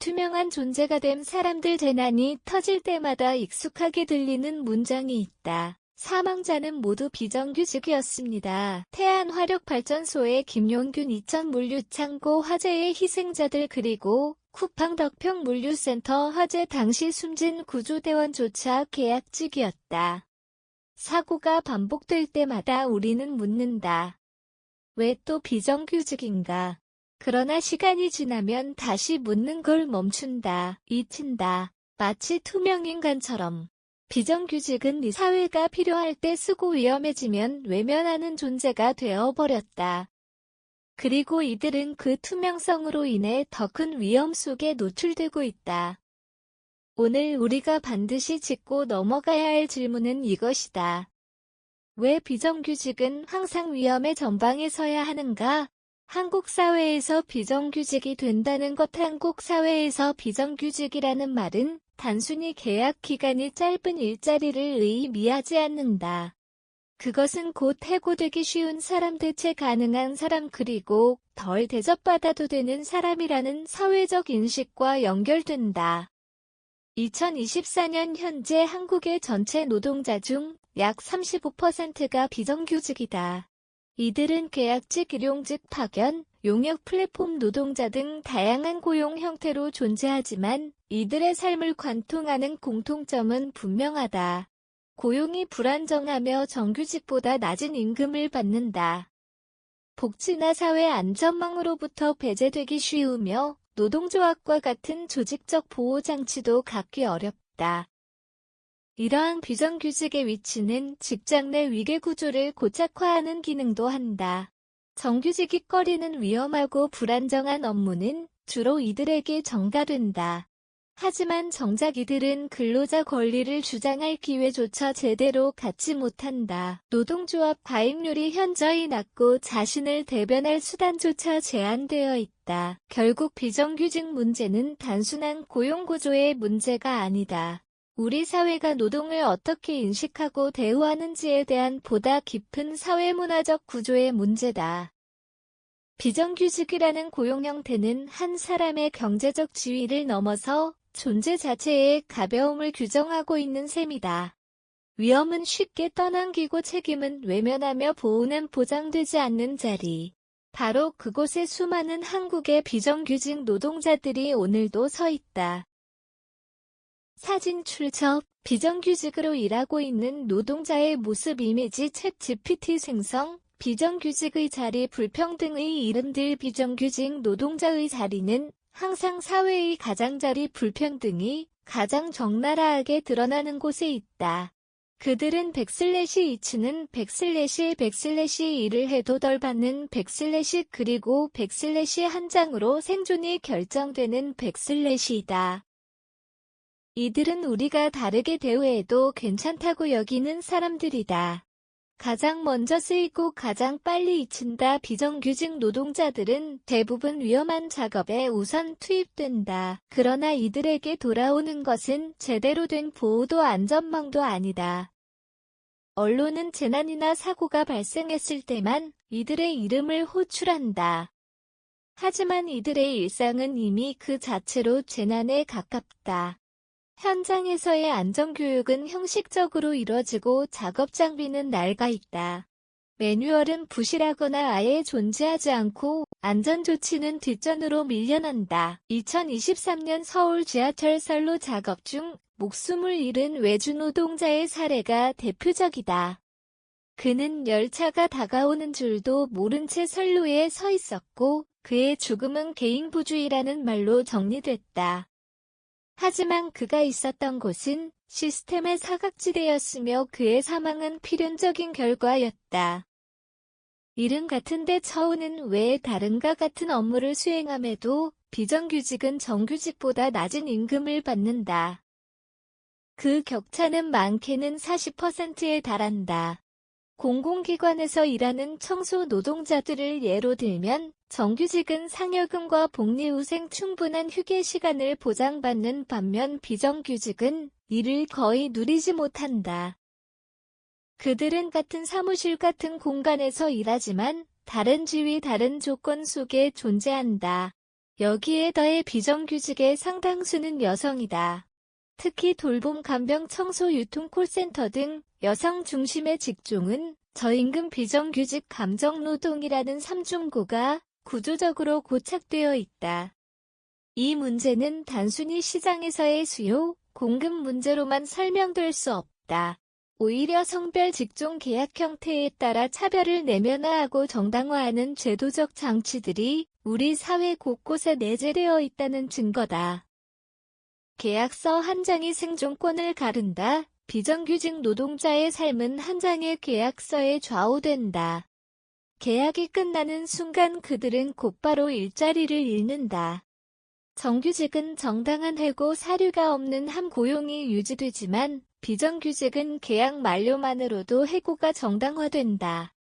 투명한 존재가 된 사람들 재난이 터질 때마다 익숙하게 들리는 문장이 있다. 사망자는 모두 비정규직이었습니다. 태안화력발전소의 김용균 이천 물류창고 화재의 희생자들 그리고 쿠팡 덕평 물류센터 화재 당시 숨진 구조대원조차 계약직이었다. 사고가 반복될 때마다 우리는 묻는다. 왜 또 비정규직인가? 그러나 시간이 지나면 다시 묻는 걸 멈춘다, 잊힌다. 마치 투명인간처럼. 비정규직은 이 사회가 필요할 때 쓰고 위험해지면 외면하는 존재가 되어버렸다. 그리고 이들은 그 투명성으로 인해 더 큰 위험 속에 노출되고 있다. 오늘 우리가 반드시 짚고 넘어가야 할 질문은 이것이다. 왜 비정규직은 항상 위험의 전방에 서야 하는가? 한국 사회에서 비정규직이 된다는 것 한국 사회에서 비정규직이라는 말은 단순히 계약 기간이 짧은 일자리를 의미하지 않는다. 그것은 곧 해고되기 쉬운 사람 대체 가능한 사람 그리고 덜 대접받아도 되는 사람이라는 사회적 인식과 연결된다. 2024년 현재 한국의 전체 노동자 중 약 35%가 비정규직이다. 이들은 계약직, 일용직, 파견, 용역 플랫폼 노동자 등 다양한 고용 형태로 존재하지만 이들의 삶을 관통하는 공통점은 분명하다. 고용이 불안정하며 정규직보다 낮은 임금을 받는다. 복지나 사회 안전망으로부터 배제되기 쉬우며 노동조합과 같은 조직적 보호장치도 갖기 어렵다. 이러한 비정규직의 위치는 직장 내 위계구조를 고착화하는 기능도 한다. 정규직이 꺼리는 위험하고 불안정한 업무는 주로 이들에게 전가된다. 하지만 정작 이들은 근로자 권리를 주장할 기회조차 제대로 갖지 못한다. 노동조합 가입률이 현저히 낮고 자신을 대변할 수단조차 제한되어 있다. 결국 비정규직 문제는 단순한 고용구조의 문제가 아니다. 우리 사회가 노동을 어떻게 인식하고 대우하는지에 대한 보다 깊은 사회문화적 구조의 문제다. 비정규직이라는 고용 형태는 한 사람의 경제적 지위를 넘어서 존재 자체의 가벼움을 규정하고 있는 셈이다. 위험은 쉽게 떠넘기고 책임은 외면하며 보호는 보장되지 않는 자리. 바로 그곳에 수많은 한국의 비정규직 노동자들이 오늘도 서 있다. 사진 출처, 비정규직으로 일하고 있는 노동자의 모습 이미지 챗 GPT 생성, 비정규직의 자리 불평등의 이름들 비정규직 노동자의 자리는 항상 사회의 가장자리 불평등이 가장 적나라하게 드러나는 곳에 있다. 그들은 백슬래시2는 백슬래시1을 해도 덜 받는 백슬래시 그리고 백슬래시 한 장으로 생존이 결정되는 백슬래시이다. 이들은 우리가 다르게 대우해도 괜찮다고 여기는 사람들이다. 가장 먼저 쓰이고 가장 빨리 잊힌다. 비정규직 노동자들은 대부분 위험한 작업에 우선 투입된다. 그러나 이들에게 돌아오는 것은 제대로 된 보호도 안전망도 아니다. 언론은 재난이나 사고가 발생했을 때만 이들의 이름을 호출한다. 하지만 이들의 일상은 이미 그 자체로 재난에 가깝다. 현장에서의 안전교육은 형식적으로 이뤄지고 작업 장비는 낡아 있다. 매뉴얼은 부실하거나 아예 존재하지 않고 안전조치는 뒷전으로 밀려난다. 2023년 서울 지하철 선로 작업 중 목숨을 잃은 외주 노동자의 사례가 대표적이다. 그는 열차가 다가오는 줄도 모른 채 선로에 서 있었고 그의 죽음은 개인부주의라는 말로 정리됐다. 하지만 그가 있었던 곳은 시스템의 사각지대였으며 그의 사망은 필연적인 결과였다. 이름 같은데 처우는 왜 다른가? 같은 업무를 수행함에도 비정규직은 정규직보다 낮은 임금을 받는다. 그 격차는 많게는 40%에 달한다. 공공기관에서 일하는 청소 노동자들을 예로 들면 정규직은 상여금과 복리후생 충분한 휴게 시간을 보장받는 반면 비정규직은 이를 거의 누리지 못한다. 그들은 같은 사무실 같은 공간에서 일하지만 다른 지위 다른 조건 속에 존재한다. 여기에 더해 비정규직의 상당수는 여성이다. 특히 돌봄, 간병, 청소, 유통, 콜센터 등 여성 중심의 직종은 저임금 비정규직 감정노동이라는 삼중고가 구조적으로 고착되어 있다. 이 문제는 단순히 시장에서의 수요, 공급 문제로만 설명될 수 없다. 오히려 성별 직종 계약 형태에 따라 차별을 내면화하고 정당화하는 제도적 장치들이 우리 사회 곳곳에 내재되어 있다는 증거다. 계약서 한 장이 생존권을 가른다. 비정규직 노동자의 삶은 한 장의 계약서에 좌우된다. 계약이 끝나는 순간 그들은 곧바로 일자리를 잃는다. 정규직은 정당한 해고 사유가 없는 한 고용이 유지되지만 비정규직은 계약 만료만으로도 해고가 정당화된다.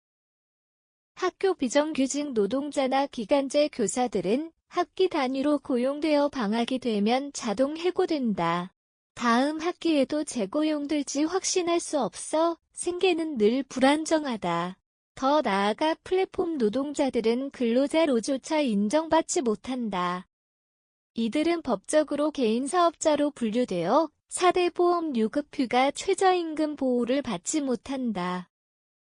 학교 비정규직 노동자나 기간제 교사들은 학기 단위로 고용되어 방학이 되면 자동 해고된다. 다음 학기에도 재고용될지 확신할 수 없어 생계는 늘 불안정하다. 더 나아가 플랫폼 노동자들은 근로자로조차 인정받지 못한다. 이들은 법적으로 개인사업자로 분류되어 4대 보험 유급휴가 최저임금 보호를 받지 못한다.